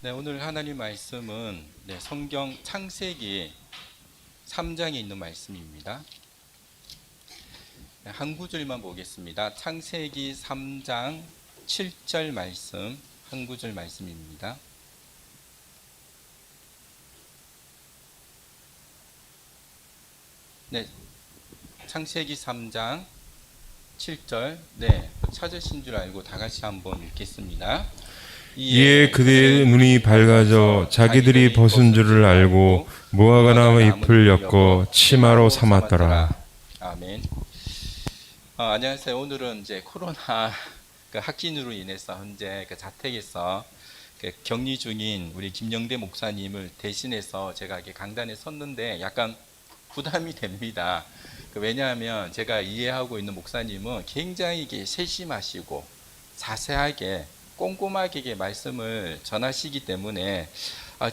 네, 오늘 하나님 말씀은 성경 창세기 3장에 있는 말씀입니다. 한 구절만 보겠습니다. 창세기 3장 7절 말씀, 한 구절 말씀입니다. 네, 창세기 3장 7절. 찾으신 줄 알고 다 같이 한번 읽겠습니다. 이에 그들의 눈이 밝아져 자기들이 벗은 줄을 알고 무화과나무 잎을 엮어 치마로 삼았더라. 아멘. 안녕하세요. 오늘은 이제 코로나 확진으로 인해서 현재 자택에서 격리 중인 우리 김영대 목사님을 대신해서 제가 이렇게 강단에 섰는데 약간 부담이 됩니다. 왜냐하면 제가 이해하고 있는 목사님은 굉장히 세심하시고 자세하게 꼼꼼하게 말씀을 전하시기 때문에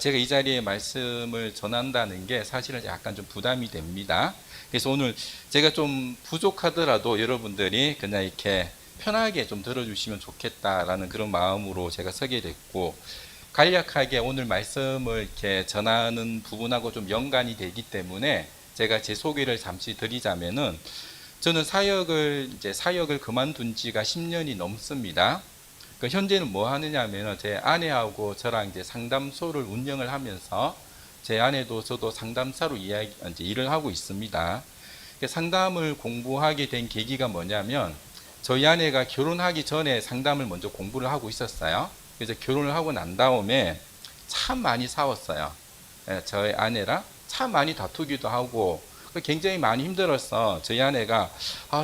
제가 이 자리에 말씀을 전한다는 게 사실은 약간 좀 부담이 됩니다. 그래서 오늘 제가 좀 부족하더라도 여러분들이 그냥 이렇게 편하게 좀 들어주시면 좋겠다라는 그런 마음으로 제가 서게 됐고, 간략하게 오늘 말씀을 이렇게 전하는 부분하고 좀 연관이 되기 때문에 제가 제 소개를 잠시 드리자면은, 저는 사역을 그만둔 지가 10년이 넘습니다. 현재는 뭐 하느냐 하면 제 아내하고 저랑 이제 상담소를 운영을 하면서 제 아내도 저도 상담사로 일을 하고 있습니다. 상담을 공부하게 된 계기가 뭐냐면, 저희 아내가 결혼하기 전에 상담을 먼저 공부를 하고 있었어요. 그래서 결혼을 하고 난 다음에 참 많이 싸웠어요. 저희 아내랑 참 많이 다투기도 하고 굉장히 많이 힘들었어. 저희 아내가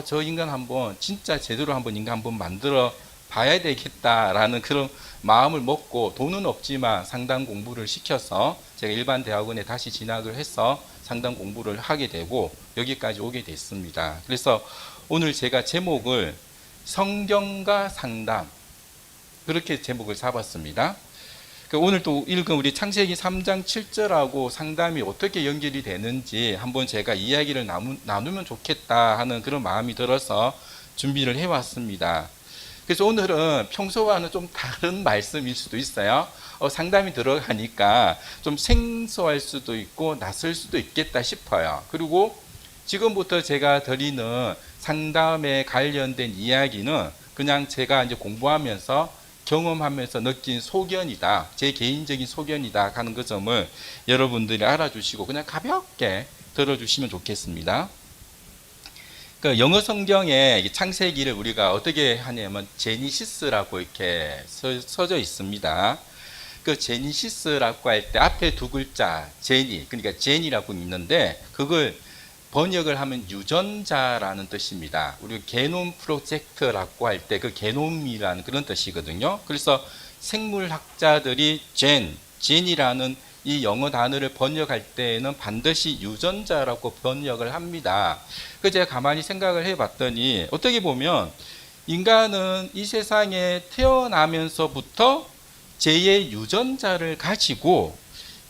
저 인간 한번 진짜 제대로 인간 한번 만들어 봐야 되겠다라는 그런 마음을 먹고, 돈은 없지만 상담 공부를 시켜서 제가 일반 대학원에 다시 진학을 해서 상담 공부를 하게 되고 여기까지 오게 됐습니다. 그래서 오늘 제가 제목을 성경과 상담, 그렇게 제목을 잡았습니다. 오늘 또 읽은 우리 창세기 3장 7절하고 상담이 어떻게 연결이 되는지 한번 제가 이야기를 나누면 좋겠다 하는 그런 마음이 들어서 준비를 해왔습니다. 그래서 오늘은 평소와는 좀 다른 말씀일 수도 있어요. 상담이 들어가니까 좀 생소할 수도 있고 낯설 수도 있겠다 싶어요. 그리고 지금부터 제가 드리는 상담에 관련된 이야기는 그냥 제가 이제 공부하면서 경험하면서 느낀 소견이다, 제 개인적인 소견이다 하는 그 점을 여러분들이 알아주시고 그냥 가볍게 들어주시면 좋겠습니다. 영어 성경에 창세기를 우리가 어떻게 하냐면 제니시스라고 이렇게 써져 있습니다. 제니시스라고 할 때 앞에 두 글자 제니, 그러니까 제니라고 있는데 그걸 번역을 하면 유전자라는 뜻입니다. 우리 게놈 프로젝트라고 할 때 그 게놈이라는 그런 뜻이거든요. 그래서 생물학자들이 젠이라는 이 영어 단어를 번역할 때에는 반드시 유전자라고 번역을 합니다. 그래서 제가 가만히 생각을 해봤더니 어떻게 보면 인간은 이 세상에 태어나면서부터 제2의 유전자를 가지고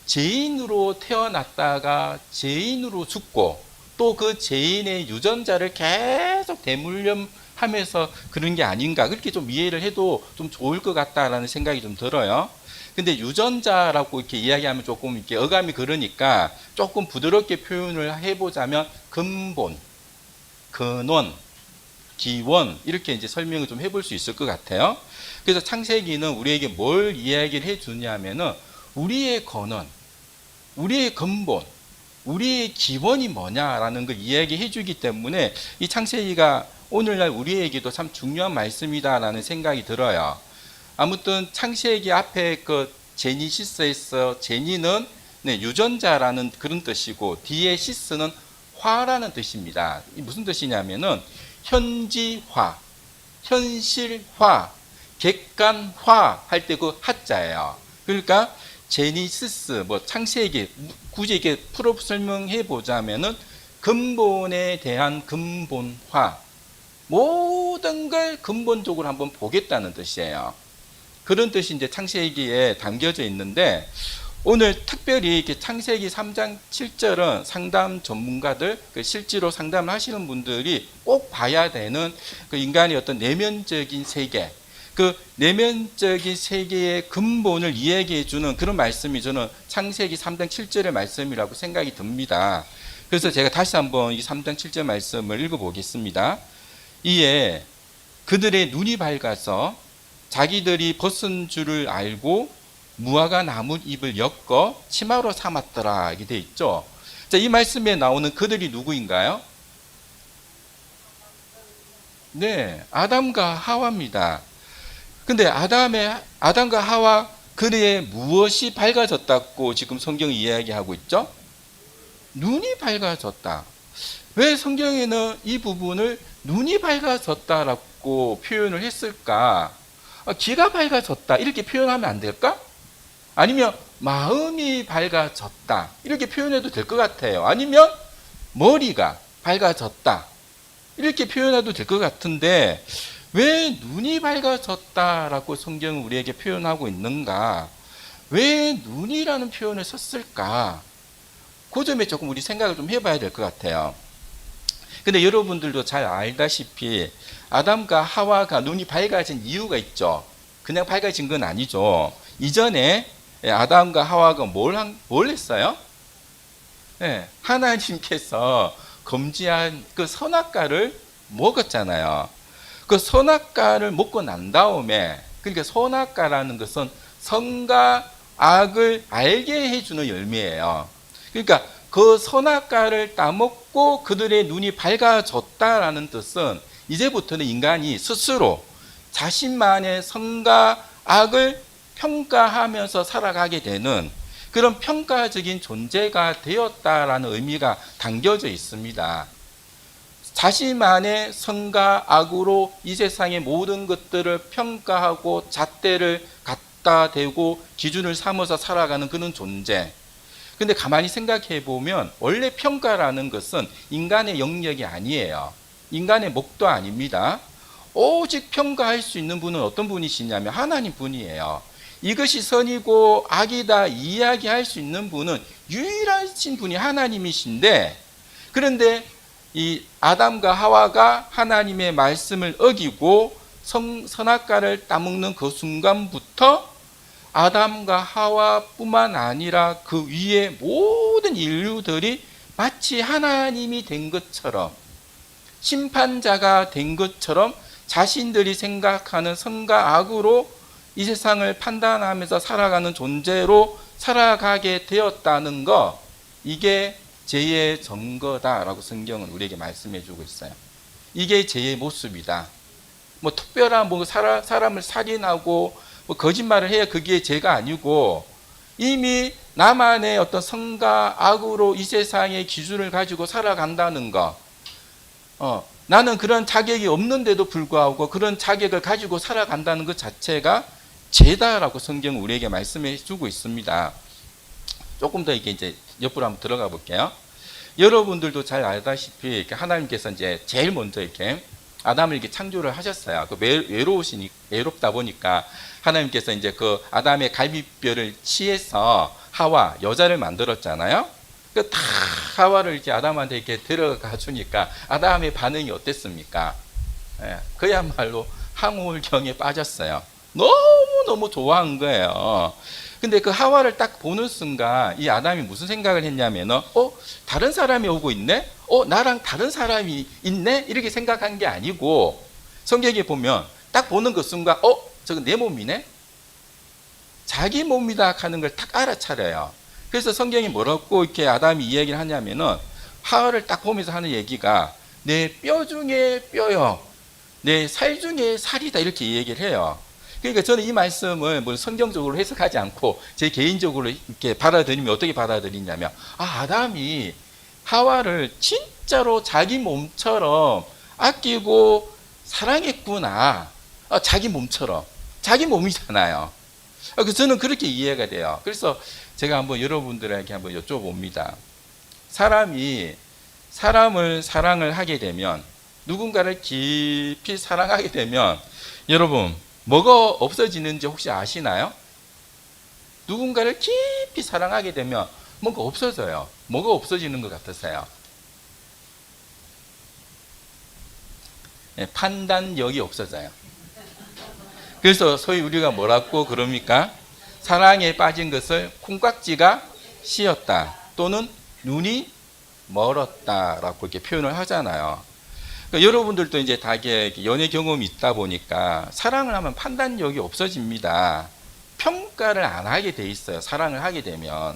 죄인으로 태어났다가 죄인으로 죽고 또 그 죄인의 유전자를 계속 대물림하면서 그런 게 아닌가, 그렇게 좀 이해를 해도 좀 좋을 것 같다라는 생각이 좀 들어요. 근데 유전자라고 이렇게 이야기하면 조금 이렇게 어감이 그러니까 조금 부드럽게 표현을 해보자면 근본, 근원, 기원, 이렇게 이제 설명을 좀 해볼 수 있을 것 같아요. 그래서 창세기는 우리에게 뭘 이야기를 해주냐면은 우리의 근원, 우리의 근본, 우리의 기원이 뭐냐라는 걸 이야기해 주기 때문에 이 창세기가 오늘날 우리에게도 참 중요한 말씀이다라는 생각이 들어요. 아무튼 창세기 앞에 제니시스에서 제니는 유전자라는 그런 뜻이고 뒤에 시스는 화라는 뜻입니다. 이 무슨 뜻이냐면은 현지화, 현실화, 객관화 할 때 그 하자예요. 그러니까 제니시스, 창세기, 굳이 이렇게 풀어 설명해 보자면은 근본에 대한 근본화, 모든 걸 근본적으로 한번 보겠다는 뜻이에요. 그런 뜻이 이제 창세기에 담겨져 있는데, 오늘 특별히 이렇게 창세기 3장 7절은 상담 전문가들, 실제로 상담을 하시는 분들이 꼭 봐야 되는 인간의 어떤 내면적인 세계, 그 내면적인 세계의 근본을 이야기해 주는 그런 말씀이 저는 창세기 3장 7절의 말씀이라고 생각이 듭니다. 그래서 제가 다시 한번 이 3장 7절 말씀을 읽어보겠습니다. 이에 그들의 눈이 밝아서 자기들이 벗은 줄을 알고 무화과 나무 잎을 엮어 치마로 삼았더라. 이게 돼 있죠. 자, 이 말씀에 나오는 그들이 누구인가요? 네, 아담과 하와입니다. 근데 아담과 하와 그들의 무엇이 밝아졌다고 지금 성경이 이야기하고 있죠? 눈이 밝아졌다. 왜 성경에는 이 부분을 눈이 밝아졌다라고 표현을 했을까? 귀가 밝아졌다 이렇게 표현하면 안 될까? 아니면 마음이 밝아졌다 이렇게 표현해도 될 것 같아요. 아니면 머리가 밝아졌다 이렇게 표현해도 될 것 같은데 왜 눈이 밝아졌다라고 성경은 우리에게 표현하고 있는가? 왜 눈이라는 표현을 썼을까? 그 점에 조금 우리 생각을 좀 해봐야 될 것 같아요. 근데 여러분들도 잘 알다시피 아담과 하와가 눈이 밝아진 이유가 있죠. 그냥 밝아진 건 아니죠. 이전에 아담과 하와가 뭘 했어요? 네, 하나님께서 금지한 그 선악과를 먹었잖아요. 그 선악과를 먹고 난 다음에, 그러니까 선악과라는 것은 선과 악을 알게 해주는 열매예요. 그러니까 그 선악과를 따먹고 그들의 눈이 밝아졌다라는 뜻은 이제부터는 인간이 스스로 자신만의 선과 악을 평가하면서 살아가게 되는 그런 평가적인 존재가 되었다라는 의미가 담겨져 있습니다. 자신만의 선과 악으로 이 세상의 모든 것들을 평가하고 잣대를 갖다 대고 기준을 삼아서 살아가는 그런 존재. 근데 가만히 생각해 보면 원래 평가라는 것은 인간의 영역이 아니에요. 인간의 몫도 아닙니다. 오직 평가할 수 있는 분은 어떤 분이시냐면 하나님 분이에요. 이것이 선이고 악이다 이야기할 수 있는 분은 유일하신 분이 하나님이신데, 그런데 이 아담과 하와가 하나님의 말씀을 어기고 선악과를 따먹는 그 순간부터 아담과 하와뿐만 아니라 그 위에 모든 인류들이 마치 하나님이 된 것처럼, 심판자가 된 것처럼 자신들이 생각하는 선과 악으로 이 세상을 판단하면서 살아가는 존재로 살아가게 되었다는 거, 이게 죄의 증거다라고 성경은 우리에게 말씀해 주고 있어요. 이게 죄의 모습이다. 뭐 특별한 사람을 살인하고 뭐 거짓말을 해야 그게 죄가 아니고, 이미 나만의 어떤 선과 악으로 이 세상의 기준을 가지고 살아간다는 거, 나는 그런 자격이 없는데도 불구하고 그런 자격을 가지고 살아간다는 것 자체가 죄다라고 성경은 우리에게 말씀해 주고 있습니다. 조금 더 이제 옆으로 한번 들어가 볼게요. 여러분들도 잘 알다시피 하나님께서 이제 제일 먼저 이렇게 아담을 이렇게 창조를 하셨어요. 그 외롭다 보니까 하나님께서 이제 그 아담의 갈비뼈를 취해서 하와 여자를 만들었잖아요. 그 다 하와를 이렇게 아담한테 이렇게 데려가 주니까 아담의 반응이 어땠습니까? 그야말로 항울경에 빠졌어요. 너무 좋아한 거예요. 근데 그 하와를 딱 보는 순간 이 아담이 무슨 생각을 했냐면, 다른 사람이 오고 있네? 나랑 다른 사람이 있네? 이렇게 생각한 게 아니고, 성경에 보면 딱 보는 그 순간, 저거 내 몸이네? 자기 몸이다 하는 걸 딱 알아차려요. 그래서 성경이 뭐라고 이렇게 아담이 이야기를 하냐면은, 하와를 딱 보면서 하는 얘기가 내 뼈 중에 뼈요, 내 살 중에 살이다, 이렇게 얘기를 해요. 그러니까 저는 이 말씀을 뭐 성경적으로 해석하지 않고 제 개인적으로 이렇게 받아들이면 어떻게 받아들이냐면, 아담이 하와를 진짜로 자기 몸처럼 아끼고 사랑했구나. 자기 몸처럼. 자기 몸이잖아요. 그래서 저는 그렇게 이해가 돼요. 그래서 제가 한번 여러분들에게 한번 여쭤봅니다. 사람이 사람을 사랑을 하게 되면, 누군가를 깊이 사랑하게 되면 여러분 뭐가 없어지는지 혹시 아시나요? 누군가를 깊이 사랑하게 되면 뭔가 없어져요. 뭐가 없어지는 것 같으세요? 판단력이 없어져요. 그래서 소위 우리가 뭐라고 그럽니까? 사랑에 빠진 것을 콩깍지가 씌었다 또는 눈이 멀었다라고 이렇게 표현을 하잖아요. 그러니까 여러분들도 이제 다게 연애 경험이 있다 보니까 사랑을 하면 판단력이 없어집니다. 평가를 안 하게 돼 있어요. 사랑을 하게 되면.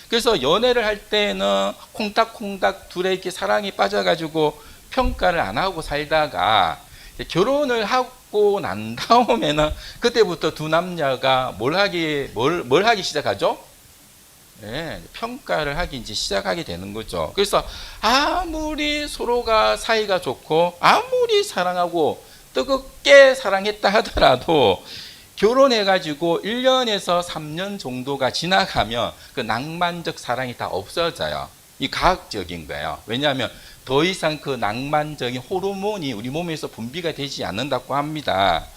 그래서 연애를 할 때는 콩닥콩닥 둘에게 사랑에 빠져가지고 평가를 안 하고 살다가 결혼을 하고 난 다음에는 그때부터 두 남녀가 뭘 하기 시작하죠? 네, 평가를 하기 이제 시작하게 되는 거죠. 그래서 아무리 서로가 사이가 좋고 아무리 사랑하고 뜨겁게 사랑했다 하더라도 결혼해가지고 1년에서 3년 정도가 지나가면 그 낭만적 사랑이 다 없어져요. 이 과학적인 거예요. 왜냐하면 더 이상 그 낭만적인 호르몬이 우리 몸에서 분비가 되지 않는다고 합니다.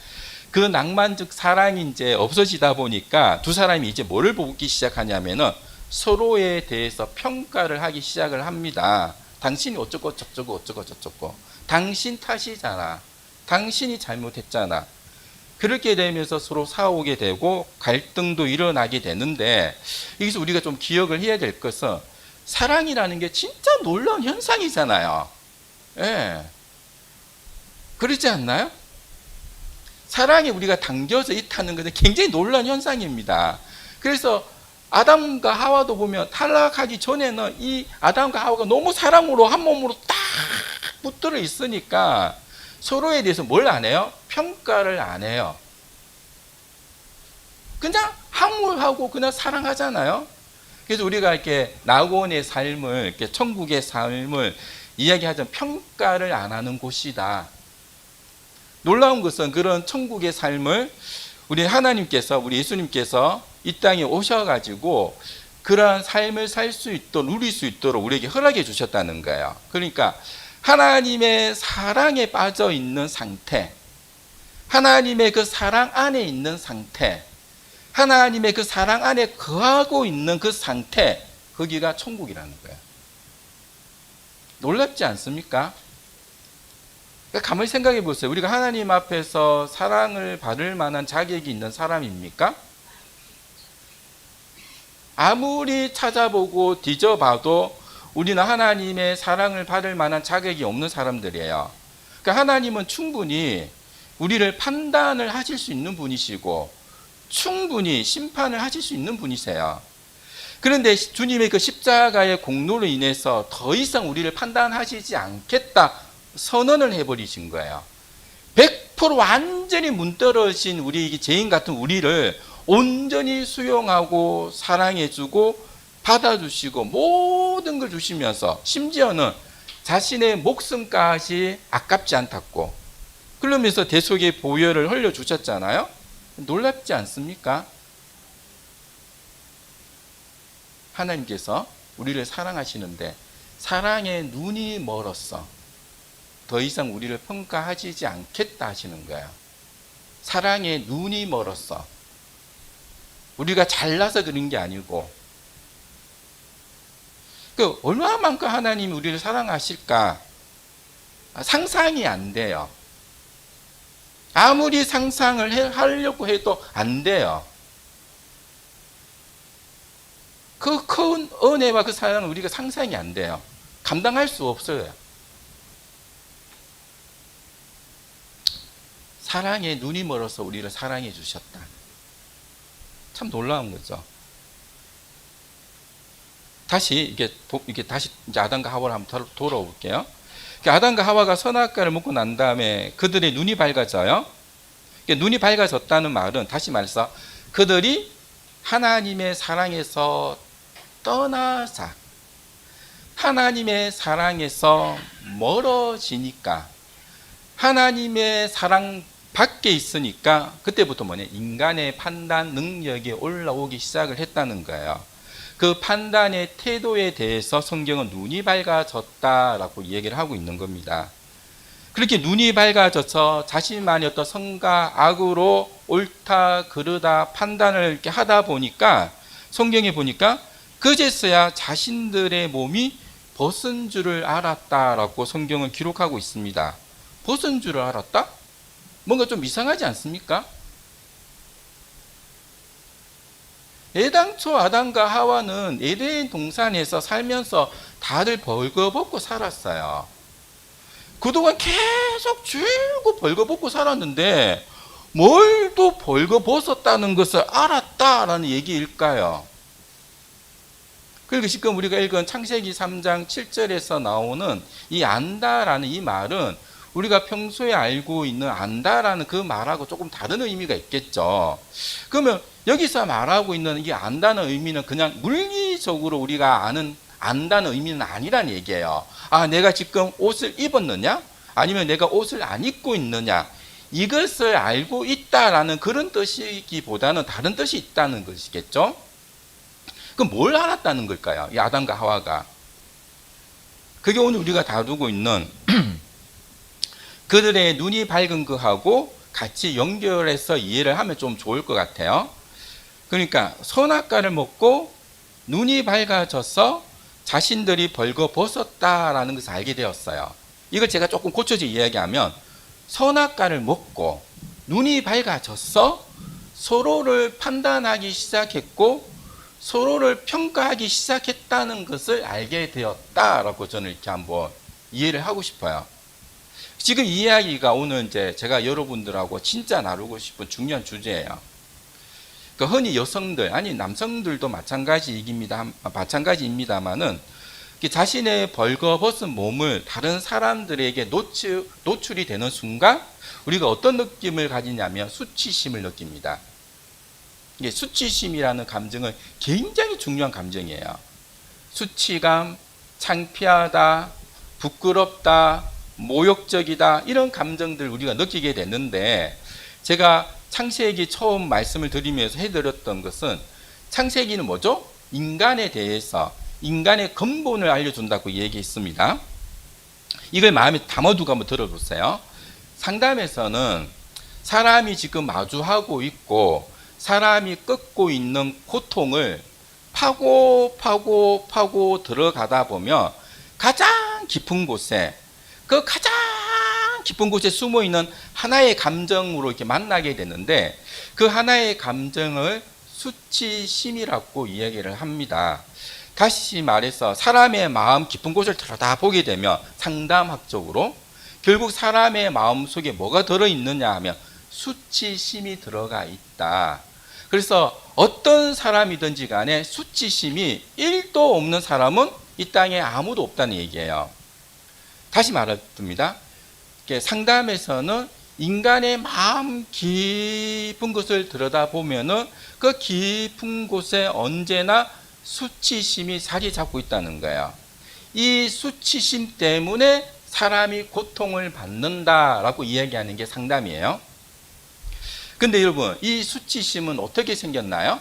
그 낭만적 사랑이 이제 없어지다 보니까 두 사람이 이제 뭐를 보기 시작하냐면은 서로에 대해서 평가를 하기 시작을 합니다. 당신이 어쩌고 저쩌고 어쩌고 저쩌고 당신 탓이잖아. 당신이 잘못했잖아. 그렇게 되면서 서로 싸우게 되고 갈등도 일어나게 되는데 여기서 우리가 좀 기억을 해야 될 것은 사랑이라는 게 진짜 놀라운 현상이잖아요. 예. 그렇지 않나요? 사랑에 우리가 당겨져 있다는 것은 굉장히 놀라운 현상입니다. 그래서 아담과 하와도 보면 탈락하기 전에는 이 아담과 하와가 너무 사랑으로 한 몸으로 딱 붙들어 있으니까 서로에 대해서 뭘 안 해요? 평가를 안 해요. 그냥 항물하고 그냥 사랑하잖아요. 그래서 우리가 이렇게 낙원의 삶을, 이렇게 천국의 삶을 이야기하자면 평가를 안 하는 곳이다. 놀라운 것은 그런 천국의 삶을 우리 하나님께서, 우리 예수님께서 이 땅에 오셔가지고 그러한 삶을 살 수 있도록, 누릴 수 있도록 우리에게 허락해 주셨다는 거예요. 그러니까 하나님의 사랑에 빠져 있는 상태, 하나님의 그 사랑 안에 있는 상태, 하나님의 그 사랑 안에 거하고 있는 그 상태, 거기가 천국이라는 거예요. 놀랍지 않습니까? 그러니까 가만히 생각해 보세요. 우리가 하나님 앞에서 사랑을 받을 만한 자격이 있는 사람입니까? 아무리 찾아보고 뒤져봐도 우리는 하나님의 사랑을 받을 만한 자격이 없는 사람들이에요. 그러니까 하나님은 충분히 우리를 판단을 하실 수 있는 분이시고 충분히 심판을 하실 수 있는 분이세요. 그런데 주님의 그 십자가의 공로로 인해서 더 이상 우리를 판단하시지 않겠다 선언을 해버리신 거예요. 100% 완전히 문드러진 우리 죄인 같은 우리를 온전히 수용하고 사랑해주고 받아주시고 모든 걸 주시면서 심지어는 자신의 목숨까지 아깝지 않다고 그러면서 대속의 보혈을 흘려주셨잖아요. 놀랍지 않습니까? 하나님께서 우리를 사랑하시는데 사랑에 눈이 멀었어. 더 이상 우리를 평가하시지 않겠다 하시는 거예요. 사랑에 눈이 멀었어. 우리가 잘나서 그런 게 아니고 그 얼마만큼 하나님이 우리를 사랑하실까 상상이 안 돼요. 아무리 상상을 하려고 해도 안 돼요. 그 큰 은혜와 그 사랑은 우리가 상상이 안 돼요. 감당할 수 없어요. 사랑에 눈이 멀어서 우리를 사랑해 주셨다. 참 놀라운 거죠. 다시 다시 이제 아담과 하와를 한번 돌아올게요. 아담과 하와가 선악과를 먹고 난 다음에 그들의 눈이 밝아져요. 눈이 밝아졌다는 말은 다시 말해서 그들이 하나님의 사랑에서 떠나자 하나님의 사랑에서 멀어지니까 하나님의 사랑 밖에 있으니까 그때부터 인간의 판단 능력이 올라오기 시작을 했다는 거예요. 그 판단의 태도에 대해서 성경은 눈이 밝아졌다라고 이야기를 하고 있는 겁니다. 그렇게 눈이 밝아져서 자신만의 어떤 선과 악으로 옳다 그르다 판단을 이렇게 하다 보니까 성경에 보니까 그제서야 자신들의 몸이 벗은 줄을 알았다라고 성경은 기록하고 있습니다. 벗은 줄을 알았다? 뭔가 좀 이상하지 않습니까? 애당초 아담과 하와는 에덴 동산에서 살면서 다들 벌거벗고 살았어요. 그동안 계속 줄고 벌거벗고 살았는데 뭘 또 벌거벗었다는 것을 알았다라는 얘기일까요? 그리고 지금 우리가 읽은 창세기 3장 7절에서 나오는 이 안다라는 이 말은 우리가 평소에 알고 있는 안다라는 그 말하고 조금 다른 의미가 있겠죠. 그러면 여기서 말하고 있는 이 안다는 의미는 그냥 물리적으로 우리가 아는 안다는 의미는 아니란 얘기예요. 아, 내가 지금 옷을 입었느냐? 아니면 내가 옷을 안 입고 있느냐? 이것을 알고 있다라는 그런 뜻이기보다는 다른 뜻이 있다는 것이겠죠. 그럼 뭘 알았다는 걸까요? 이 아담과 하와가. 그게 오늘 우리가 다루고 있는 그들의 눈이 밝은 거하고 같이 연결해서 이해를 하면 좀 좋을 것 같아요. 그러니까 선악과를 먹고 눈이 밝아져서 자신들이 벌거벗었다라는 것을 알게 되었어요. 이걸 제가 조금 고쳐서 이야기하면 선악과를 먹고 눈이 밝아져서 서로를 판단하기 시작했고 서로를 평가하기 시작했다는 것을 알게 되었다라고 저는 이렇게 한번 이해를 하고 싶어요. 지금 이 이야기가 오늘 이제 제가 여러분들하고 진짜 나누고 싶은 중요한 주제예요. 그러니까 흔히 여성들, 아니 남성들도 마찬가지입니다만은 자신의 벌거벗은 몸을 다른 사람들에게 노출이 되는 순간 우리가 어떤 느낌을 가지냐면 수치심을 느낍니다. 이게 수치심이라는 감정은 굉장히 중요한 감정이에요. 수치감, 창피하다, 부끄럽다, 모욕적이다 이런 감정들 우리가 느끼게 되는데 제가 창세기 처음 말씀을 드리면서 해드렸던 것은 창세기는 뭐죠? 인간에 대해서 인간의 근본을 알려준다고 얘기했습니다. 이걸 마음에 담아두고 한번 들어보세요. 상담에서는 사람이 지금 마주하고 있고 사람이 겪고 있는 고통을 파고 들어가다 보면 가장 깊은 곳에 그 가장 깊은 곳에 숨어 있는 하나의 감정으로 이렇게 만나게 되는데 그 하나의 감정을 수치심이라고 이야기를 합니다. 다시 말해서 사람의 마음 깊은 곳을 들여다보게 되면 상담학적으로 결국 사람의 마음 속에 뭐가 들어있느냐 하면 수치심이 들어가 있다. 그래서 어떤 사람이든지 간에 수치심이 1도 없는 사람은 이 땅에 아무도 없다는 얘기예요. 다시 말합니다. 상담에서는 인간의 마음 깊은 곳을 들여다보면은 그 깊은 곳에 언제나 수치심이 자리 잡고 있다는 거예요. 이 수치심 때문에 사람이 고통을 받는다라고 이야기하는 게 상담이에요. 근데 여러분, 이 수치심은 어떻게 생겼나요?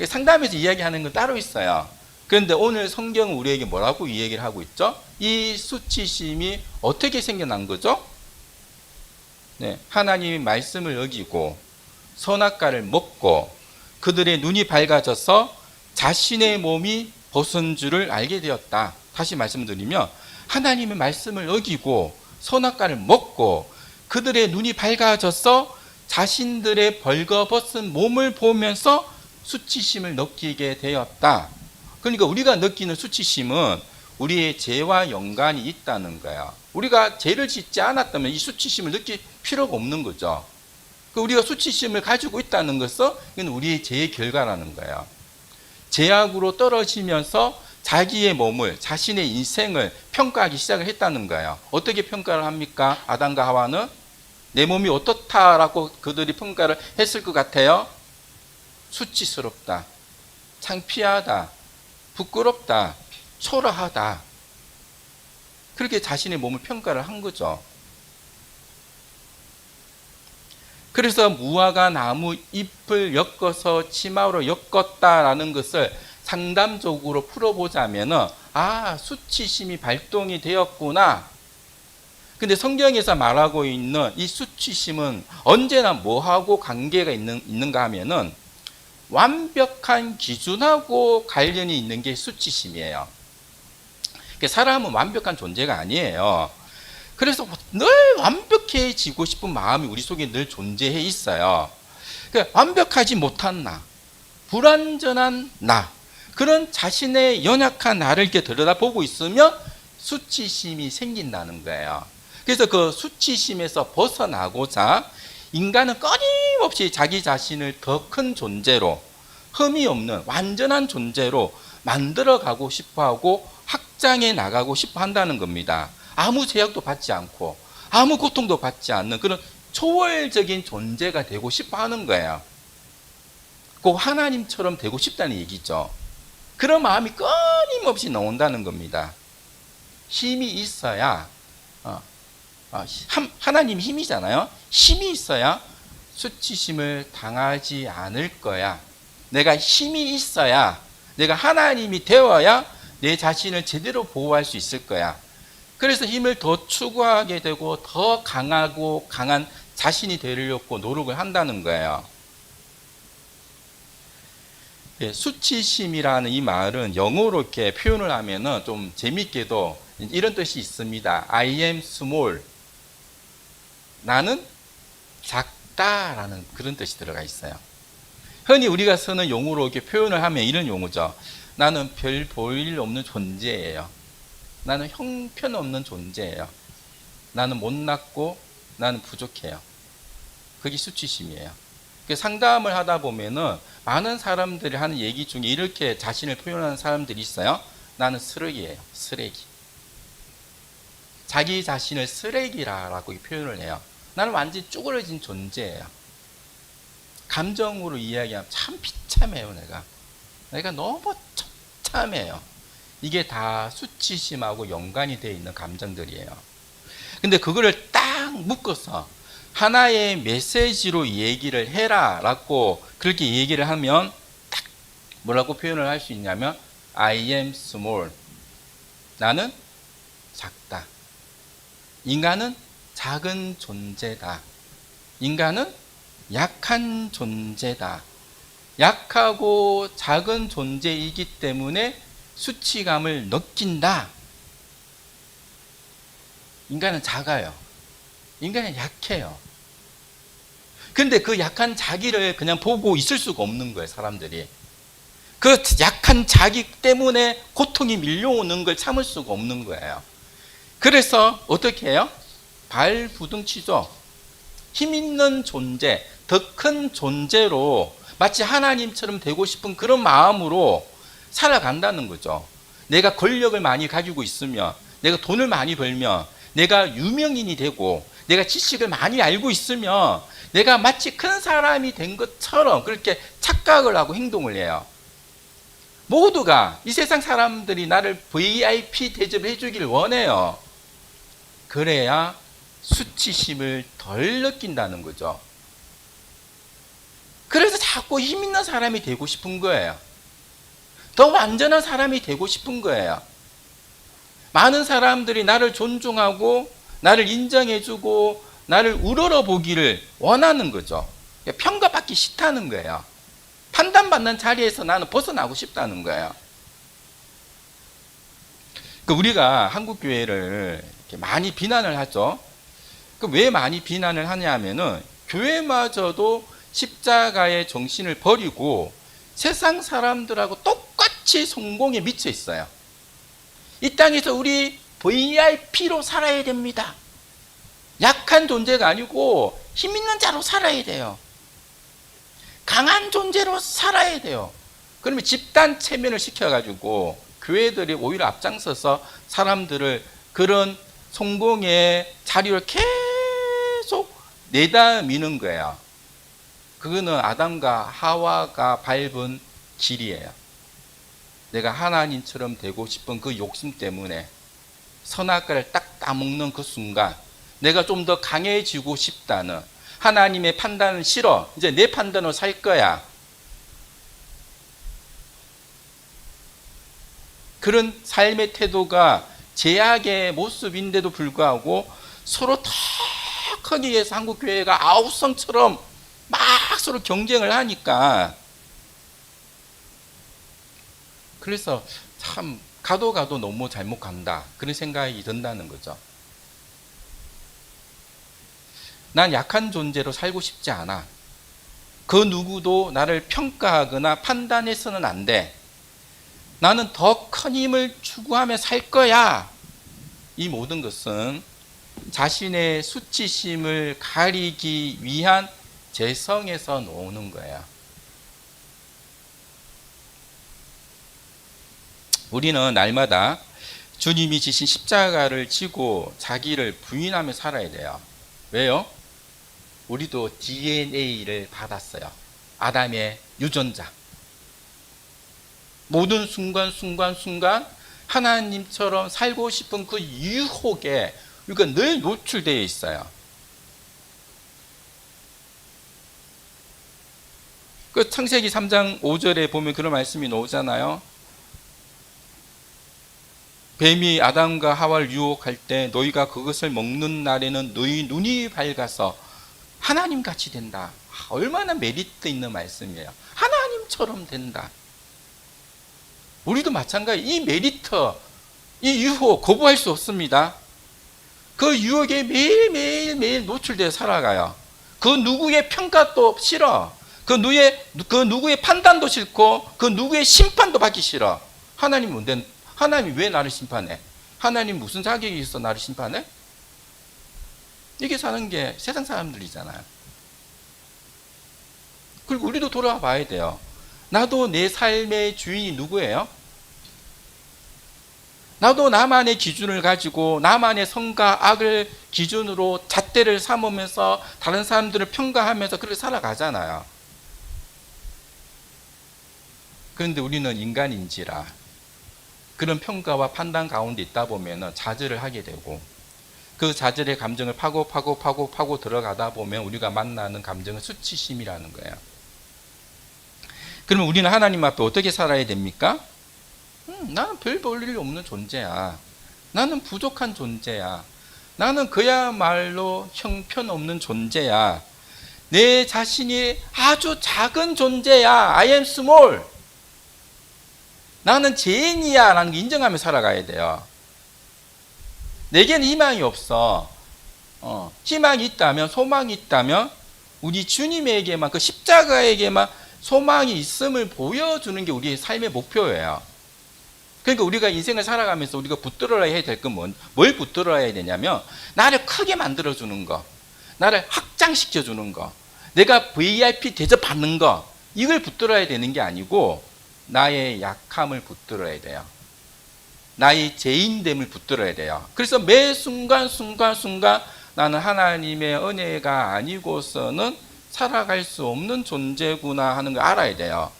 상담에서 이야기하는 건 따로 있어요. 그런데 오늘 성경은 우리에게 뭐라고 이야기를 하고 있죠? 이 수치심이 어떻게 생겨난 거죠? 네, 하나님이 말씀을 어기고 선악과를 먹고 그들의 눈이 밝아져서 자신의 몸이 벗은 줄을 알게 되었다. 다시 말씀드리면 하나님의 말씀을 어기고 선악과를 먹고 그들의 눈이 밝아져서 자신들의 벌거벗은 몸을 보면서 수치심을 느끼게 되었다. 그러니까 우리가 느끼는 수치심은 우리의 죄와 연관이 있다는 거야. 우리가 죄를 짓지 않았다면 이 수치심을 느낄 필요가 없는 거죠. 우리가 수치심을 가지고 있다는 것은 이건 우리의 죄의 결과라는 거예요. 죄악으로 떨어지면서 자기의 몸을, 자신의 인생을 평가하기 시작을 했다는 거예요. 어떻게 평가를 합니까? 아담과 하와는 내 몸이 어떻다라고 그들이 평가를 했을 것 같아요? 수치스럽다, 창피하다, 부끄럽다, 초라하다. 그렇게 자신의 몸을 평가를 한 거죠. 그래서 무화과 나무 잎을 엮어서 치마로 엮었다라는 것을 상담적으로 풀어보자면은 수치심이 발동이 되었구나. 근데 성경에서 말하고 있는 이 수치심은 언제나 뭐하고 관계가 있는가 하면은 완벽한 기준하고 관련이 있는 게 수치심이에요. 사람은 완벽한 존재가 아니에요. 그래서 늘 완벽해지고 싶은 마음이 우리 속에 늘 존재해 있어요. 그러니까 완벽하지 못한 나, 불완전한 나, 그런 자신의 연약한 나를 이렇게 들여다보고 있으면 수치심이 생긴다는 거예요. 그래서 그 수치심에서 벗어나고자 인간은 끊임없이 자기 자신을 더 큰 존재로, 흠이 없는 완전한 존재로 만들어가고 싶어하고 확장해 나가고 싶어 한다는 겁니다. 아무 제약도 받지 않고 아무 고통도 받지 않는 그런 초월적인 존재가 되고 싶어 하는 거예요. 꼭 하나님처럼 되고 싶다는 얘기죠. 그런 마음이 끊임없이 나온다는 겁니다. 힘이 있어야, 하나님 힘이잖아요. 힘이 있어야 수치심을 당하지 않을 거야. 내가 힘이 있어야, 내가 하나님이 되어야 내 자신을 제대로 보호할 수 있을 거야. 그래서 힘을 더 추구하게 되고 더 강하고 강한 자신이 되려고 노력을 한다는 거예요. 수치심이라는 이 말은 영어로 이렇게 표현을 하면은 좀 재밌게도 이런 뜻이 있습니다. I am small. 나는 작다라는 그런 뜻이 들어가 있어요. 흔히 우리가 쓰는 용어로 이렇게 표현을 하면 이런 용어죠. 나는 별 볼 일 없는 존재예요. 나는 형편없는 존재예요. 나는 못났고 나는 부족해요. 그게 수치심이에요. 상담을 하다 보면은 많은 사람들이 하는 얘기 중에 이렇게 자신을 표현하는 사람들이 있어요. 나는 쓰레기예요. 쓰레기. 자기 자신을 쓰레기라고 표현을 해요. 나는 완전히 쭈그러진 존재예요. 감정으로 이야기하면 참 비참해요. 내가 너무 참해요. 이게 다 수치심하고 연관이 되어 있는 감정들이에요. 근데 그거를 딱 묶어서 하나의 메시지로 얘기를 해라 라고 그렇게 얘기를 하면 딱 뭐라고 표현을 할 수 있냐면 I am small. 나는 작다. 인간은 작은 존재다. 인간은 약한 존재다. 약하고 작은 존재이기 때문에 수치감을 느낀다. 인간은 작아요. 인간은 약해요. 그런데 그 약한 자기를 그냥 보고 있을 수가 없는 거예요, 사람들이. 그 약한 자기 때문에 고통이 밀려오는 걸 참을 수가 없는 거예요. 그래서 어떻게 해요? 발부둥치죠. 힘 있는 존재, 더 큰 존재로 마치 하나님처럼 되고 싶은 그런 마음으로 살아간다는 거죠. 내가 권력을 많이 가지고 있으면, 내가 돈을 많이 벌면, 내가 유명인이 되고, 내가 지식을 많이 알고 있으면 내가 마치 큰 사람이 된 것처럼 그렇게 착각을 하고 행동을 해요. 모두가 이 세상 사람들이 나를 VIP 대접해 주길 원해요. 그래야 수치심을 덜 느낀다는 거죠. 그래서 자꾸 힘 있는 사람이 되고 싶은 거예요. 더 완전한 사람이 되고 싶은 거예요. 많은 사람들이 나를 존중하고 나를 인정해주고 나를 우러러 보기를 원하는 거죠. 평가받기 싫다는 거예요. 판단받는 자리에서 나는 벗어나고 싶다는 거예요. 우리가 한국교회를 이렇게 많이 비난을 하죠. 왜 많이 비난을 하냐 하면은 교회마저도 십자가의 정신을 버리고 세상 사람들하고 똑같이 성공에 미쳐 있어요. 이 땅에서 우리 VIP로 살아야 됩니다. 약한 존재가 아니고 힘 있는 자로 살아야 돼요. 강한 존재로 살아야 돼요. 그러면 집단 체면을 시켜가지고 교회들이 오히려 앞장서서 사람들을 그런 성공의 자리를 계속 내다 미는 거예요. 그거는 아담과 하와가 밟은 길이에요. 내가 하나님처럼 되고 싶은 그 욕심 때문에 선악과를 딱 따먹는 그 순간 내가 좀 더 강해지고 싶다는 하나님의 판단은 싫어. 이제 내 판단으로 살 거야. 그런 삶의 태도가 제약의 모습인데도 불구하고 서로 더 크기 위해서 한국교회가 아우성처럼 막 서로 경쟁을 하니까 그래서 참 가도 너무 잘못 간다. 그런 생각이 든다는 거죠. 난 약한 존재로 살고 싶지 않아. 그 누구도 나를 평가하거나 판단해서는 안 돼. 나는 더 큰 힘을 추구하며 살 거야. 이 모든 것은 자신의 수치심을 가리기 위한 재성에서 나오는 거예요. 우리는 날마다 주님이 지신 십자가를 지고 자기를 부인하며 살아야 돼요. 왜요? 우리도 DNA를 받았어요. 아담의 유전자. 모든 순간 하나님처럼 살고 싶은 그 유혹에 우리가 늘 노출되어 있어요. 그 창세기 3장 5절에 보면 그런 말씀이 나오잖아요. 뱀이 아담과 하와를 유혹할 때 너희가 그것을 먹는 날에는 너희 눈이 밝아서 하나님같이 된다. 얼마나 메리트 있는 말씀이에요. 하나님처럼 된다. 우리도 마찬가지. 이 메리트, 이 유혹 거부할 수 없습니다. 그 유혹에 매일 노출되어 살아가요. 그 누구의 평가도 싫어. 그 누구의 판단도 싫고 그 누구의 심판도 받기 싫어. 하나님이 왜 나를 심판해? 하나님 무슨 자격이 있어 나를 심판해? 이게 사는 게 세상 사람들이잖아요. 그리고 우리도 돌아와 봐야 돼요. 나도 내 삶의 주인이 누구예요? 나도 나만의 기준을 가지고 나만의 선과 악을 기준으로 잣대를 삼으면서 다른 사람들을 평가하면서 그렇게 살아가잖아요. 그런데 우리는 인간인지라 그런 평가와 판단 가운데 있다 보면 좌절을 하게 되고 그 좌절의 감정을 파고 들어가다 보면 우리가 만나는 감정은 수치심이라는 거예요. 그러면 우리는 하나님 앞에 어떻게 살아야 됩니까? 나는 별 볼 일 없는 존재야. 나는 부족한 존재야. 나는 그야말로 형편없는 존재야. 내 자신이 아주 작은 존재야. I am small. 나는 죄인이야 라는 걸 인정하며 살아가야 돼요. 내게는 희망이 없어. 희망이 있다면, 소망이 있다면 우리 주님에게만, 그 십자가에게만 소망이 있음을 보여주는 게 우리의 삶의 목표예요. 그러니까 우리가 인생을 살아가면서 우리가 붙들어야 될 건 뭘 붙들어야 되냐면 나를 크게 만들어주는 거, 나를 확장시켜주는 거, 내가 VIP 대접받는 거, 이걸 붙들어야 되는 게 아니고 나의 약함을 붙들어야 돼요. 나의 죄인됨을 붙들어야 돼요. 그래서 매 순간 나는 하나님의 은혜가 아니고서는 살아갈 수 없는 존재구나 하는 걸 알아야 돼요.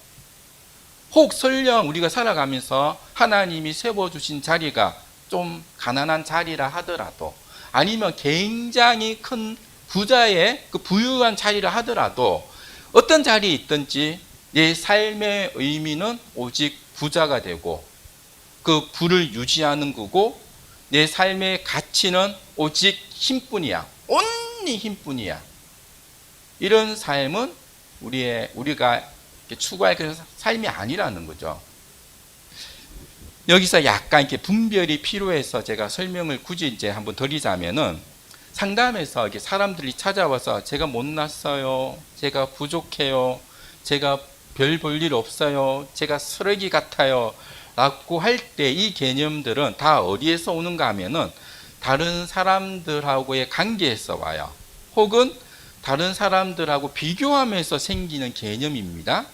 혹 설령 우리가 살아가면서 하나님이 세워주신 자리가 좀 가난한 자리라 하더라도 아니면 굉장히 큰 부자의 그 부유한 자리라 하더라도 어떤 자리에 있든지 내 삶의 의미는 오직 부자가 되고 그 부를 유지하는 거고 내 삶의 가치는 오직 힘뿐이야. 온리 힘뿐이야. 이런 삶은 우리가 추구할 그런 삶이 아니라는 거죠. 여기서 약간 이렇게 분별이 필요해서 제가 설명을 굳이 이제 한번 드리자면은 상담에서 이렇게 사람들이 찾아와서 제가 못났어요, 제가 부족해요, 제가 별 볼 일 없어요, 제가 쓰레기 같아요 라고 할 때 이 개념들은 다 어디에서 오는가 하면은 다른 사람들하고의 관계에서 와요. 혹은 다른 사람들하고 비교하면서 생기는 개념입니다.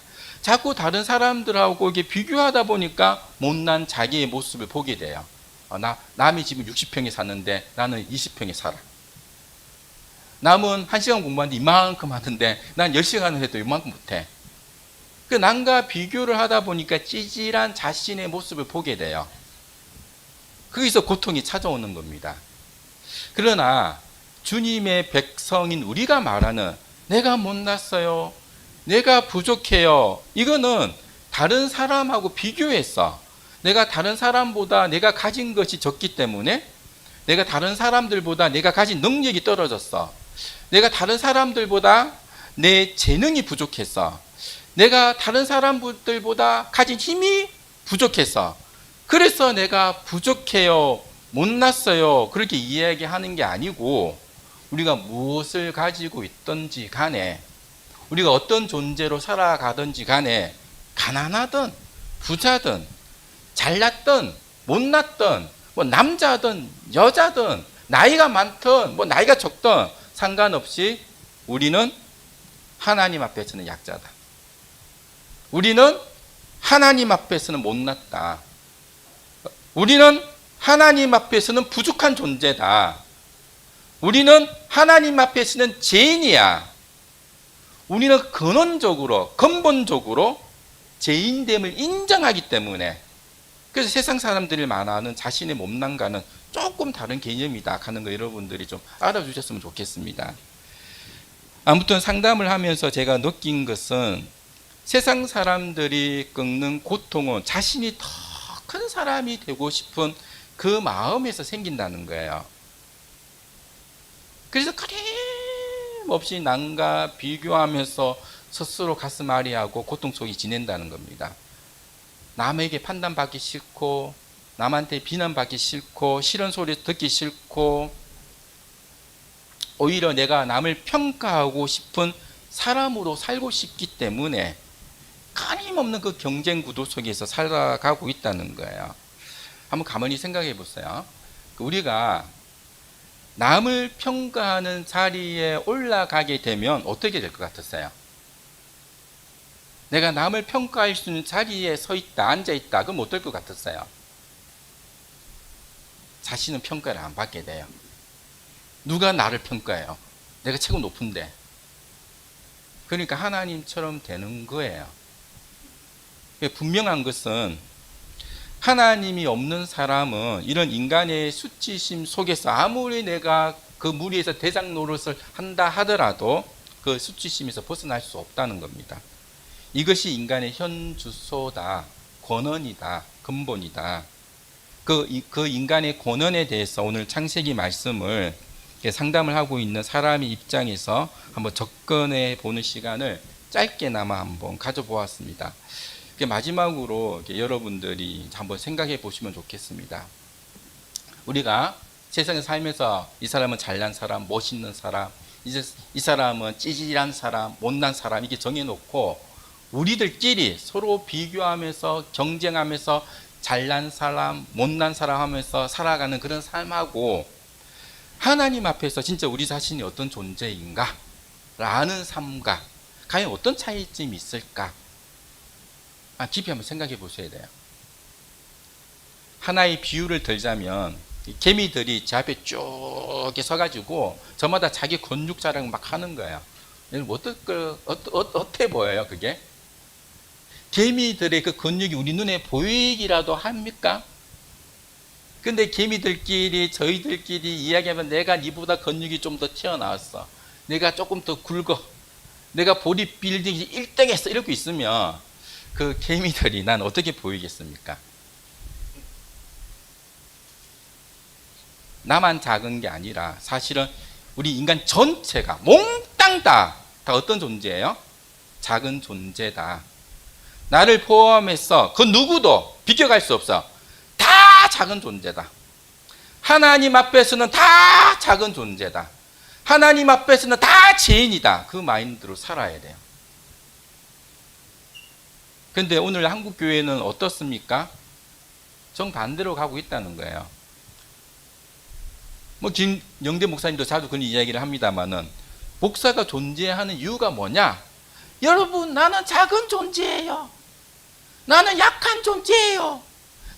자꾸 다른 사람들하고 이게 비교하다 보니까 못난 자기의 모습을 보게 돼요. 남이 지금 60평에 사는데 나는 20평에 살아. 남은 1시간 공부하는데 이만큼 하는데 난 10시간을 해도 이만큼 못해. 그 남과 비교를 하다 보니까 찌질한 자신의 모습을 보게 돼요. 거기서 고통이 찾아오는 겁니다. 그러나 주님의 백성인 우리가 말하는 내가 못났어요, 내가 부족해요, 이거는 다른 사람하고 비교해서 내가 다른 사람보다 내가 가진 것이 적기 때문에 내가 다른 사람들보다 내가 가진 능력이 떨어졌어, 내가 다른 사람들보다 내 재능이 부족했어, 내가 다른 사람들보다 가진 힘이 부족해서 그래서 내가 부족해요, 못났어요 그렇게 이야기하는 게 아니고 우리가 무엇을 가지고 있든지 간에 우리가 어떤 존재로 살아가든지 간에 가난하든 부자든 잘났든 못났든 뭐 남자든 여자든 나이가 많든 뭐 나이가 적든 상관없이 우리는 하나님 앞에서는 약자다. 우리는 하나님 앞에서는 못났다. 우리는 하나님 앞에서는 부족한 존재다. 우리는 하나님 앞에서는 죄인이야. 우리는 근본적으로 죄인됨을 인정하기 때문에, 그래서 세상 사람들이 말하는 자신의 못난과는 조금 다른 개념이다 하는 거 여러분들이 좀 알아주셨으면 좋겠습니다. 아무튼 상담을 하면서 제가 느낀 것은 세상 사람들이 겪는 고통은 자신이 더 큰 사람이 되고 싶은 그 마음에서 생긴다는 거예요. 그래서 끊임없이 남과 비교하면서 스스로 가슴 아리하고 고통 속에 지낸다는 겁니다. 남에게 판단받기 싫고, 남한테 비난받기 싫고, 싫은 소리 듣기 싫고, 오히려 내가 남을 평가하고 싶은 사람으로 살고 싶기 때문에 끊임없는 그 경쟁 구도 속에서 살아가고 있다는 거예요. 한번 가만히 생각해 보세요. 우리가 남을 평가하는 자리에 올라가게 되면 어떻게 될 것 같으세요? 내가 남을 평가할 수 있는 자리에 서 있다, 앉아 있다, 그럼 어떨 것 같으세요? 자신은 평가를 안 받게 돼요. 누가 나를 평가해요? 내가 최고 높은데. 그러니까 하나님처럼 되는 거예요. 분명한 것은 하나님이 없는 사람은 이런 인간의 수치심 속에서 아무리 내가 그 무리에서 대장 노릇을 한다 하더라도 그 수치심에서 벗어날 수 없다는 겁니다. 이것이 인간의 현 주소다, 권원이다, 근본이다. 그 인간의 권원에 대해서 오늘 창세기 말씀을 상담을 하고 있는 사람의 입장에서 한번 접근해 보는 시간을 짧게나마 한번 가져보았습니다. 마지막으로 여러분들이 한번 생각해 보시면 좋겠습니다. 우리가 세상에 살면서 이 사람은 잘난 사람, 멋있는 사람, 이 사람은 찌질한 사람, 못난 사람 이렇게 정해놓고 우리들끼리 서로 비교하면서 경쟁하면서 잘난 사람, 못난 사람 하면서 살아가는 그런 삶하고 하나님 앞에서 진짜 우리 자신이 어떤 존재인가 라는 삶과 과연 어떤 차이점이 있을까? 깊이 한번 생각해 보셔야 돼요. 하나의 비유를 들자면 개미들이 제 앞에 쭉 서가지고 저마다 자기 근육 자랑 막 하는 거예요. 어떻게 보여요 그게? 개미들의 그 근육이 우리 눈에 보이기라도 합니까? 근데 개미들끼리 저희들끼리 이야기하면 내가 니보다 근육이 좀 더 튀어나왔어, 내가 조금 더 굵어, 내가 보디빌딩이 1등 했어 이러고 있으면 그 개미들이 난 어떻게 보이겠습니까? 나만 작은 게 아니라 사실은 우리 인간 전체가 몽땅 다 어떤 존재예요? 작은 존재다. 나를 포함해서 그 누구도 비껴갈 수 없어. 다 작은 존재다. 하나님 앞에서는 다 작은 존재다. 하나님 앞에서는 다 죄인이다. 그 마인드로 살아야 돼요. 근데 오늘 한국 교회는 어떻습니까? 정반대로 가고 있다는 거예요. 김영대 목사님도 자주 그런 이야기를 합니다만은 목사가 존재하는 이유가 뭐냐? 여러분, 나는 작은 존재예요. 나는 약한 존재예요.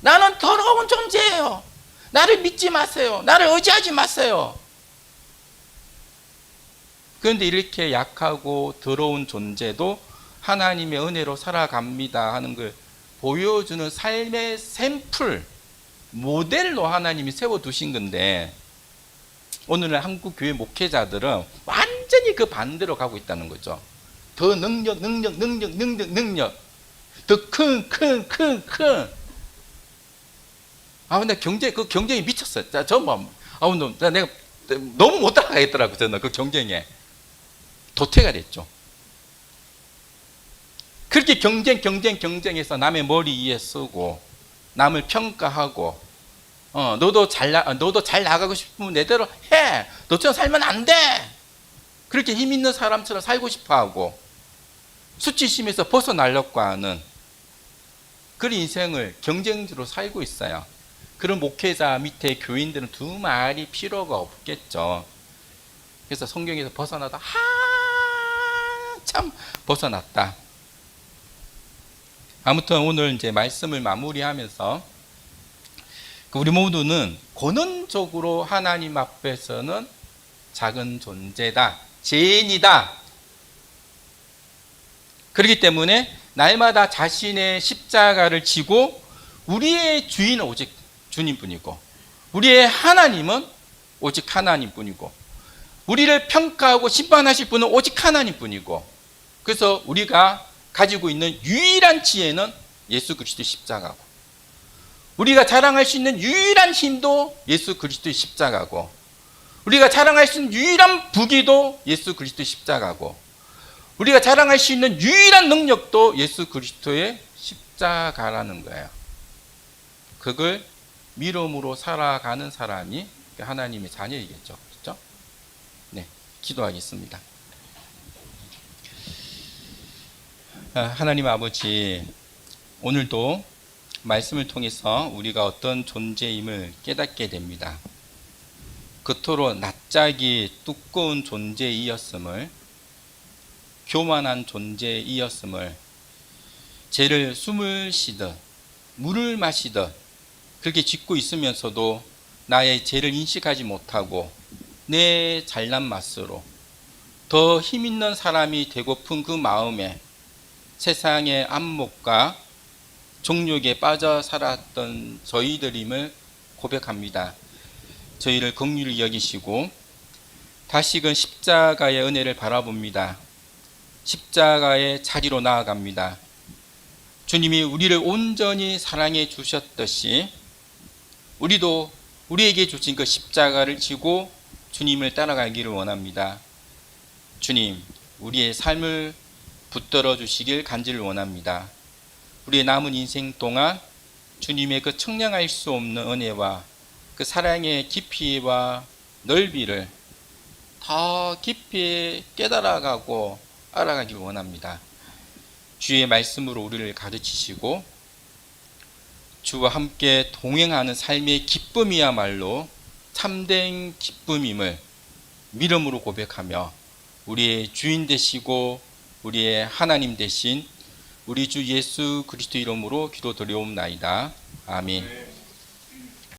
나는 더러운 존재예요. 나를 믿지 마세요. 나를 의지하지 마세요. 그런데 이렇게 약하고 더러운 존재도 하나님의 은혜로 살아갑니다 하는 걸 보여주는 삶의 샘플, 모델로 하나님이 세워두신 건데 오늘날 한국 교회 목회자들은 완전히 그 반대로 가고 있다는 거죠. 더 능력, 더 큰. 근데 그 경쟁이 미쳤어요. 내가 너무 못 따라가겠더라고요. 저는 그 경쟁에 도태가 됐죠. 그렇게 경쟁해서 남의 머리 위에 쓰고 남을 평가하고 너도 잘 나가고 싶으면 내대로 해. 너처럼 살면 안 돼. 그렇게 힘 있는 사람처럼 살고 싶어 하고 수치심에서 벗어나려고 하는 그런 인생을 경쟁주로 살고 있어요. 그런 목회자 밑에 교인들은 두말이 필요가 없겠죠. 그래서 성경에서 벗어나다 한참 벗어났다. 아무튼 오늘 이제 말씀을 마무리하면서 우리 모두는 권원적으로 하나님 앞에서는 작은 존재다, 죄인이다. 그렇기 때문에 날마다 자신의 십자가를 지고 우리의 주인은 오직 주님뿐이고 우리의 하나님은 오직 하나님뿐이고 우리를 평가하고 심판하실 분은 오직 하나님뿐이고 그래서 우리가 가지고 있는 유일한 지혜는 예수 그리스도의 십자가고 우리가 자랑할 수 있는 유일한 힘도 예수 그리스도의 십자가고 우리가 자랑할 수 있는 유일한 부귀도 예수 그리스도의 십자가고 우리가 자랑할 수 있는 유일한 능력도 예수 그리스도의 십자가라는 거예요. 그걸 믿음으로 살아가는 사람이 하나님의 자녀이겠죠. 그렇죠? 네, 기도하겠습니다. 하나님 아버지, 오늘도 말씀을 통해서 우리가 어떤 존재임을 깨닫게 됩니다. 그토록 낯짝이 두꺼운 존재이었음을, 교만한 존재이었음을, 죄를 숨을 쉬듯 물을 마시듯 그렇게 짓고 있으면서도 나의 죄를 인식하지 못하고 내 잘난 맛으로 더 힘있는 사람이 되고픈 그 마음에 세상의 안목과 종욕에 빠져 살았던 저희들임을 고백합니다. 저희를 긍휼히 여기시고 다시금 십자가의 은혜를 바라봅니다. 십자가의 자리로 나아갑니다. 주님이 우리를 온전히 사랑해 주셨듯이 우리도 우리에게 주신 그 십자가를 지고 주님을 따라가기를 원합니다. 주님, 우리의 삶을 붙들어 주시길 간절히 원합니다. 우리의 남은 인생 동안 주님의 그 청량할 수 없는 은혜와 그 사랑의 깊이와 넓이를 더 깊이 깨달아가고 알아가길 원합니다. 주의 말씀으로 우리를 가르치시고 주와 함께 동행하는 삶의 기쁨이야말로 참된 기쁨임을 믿음으로 고백하며 우리의 주인 되시고 우리의 하나님 되신 우리 주 예수 그리스도 이름으로 기도드리옵나이다. 아멘.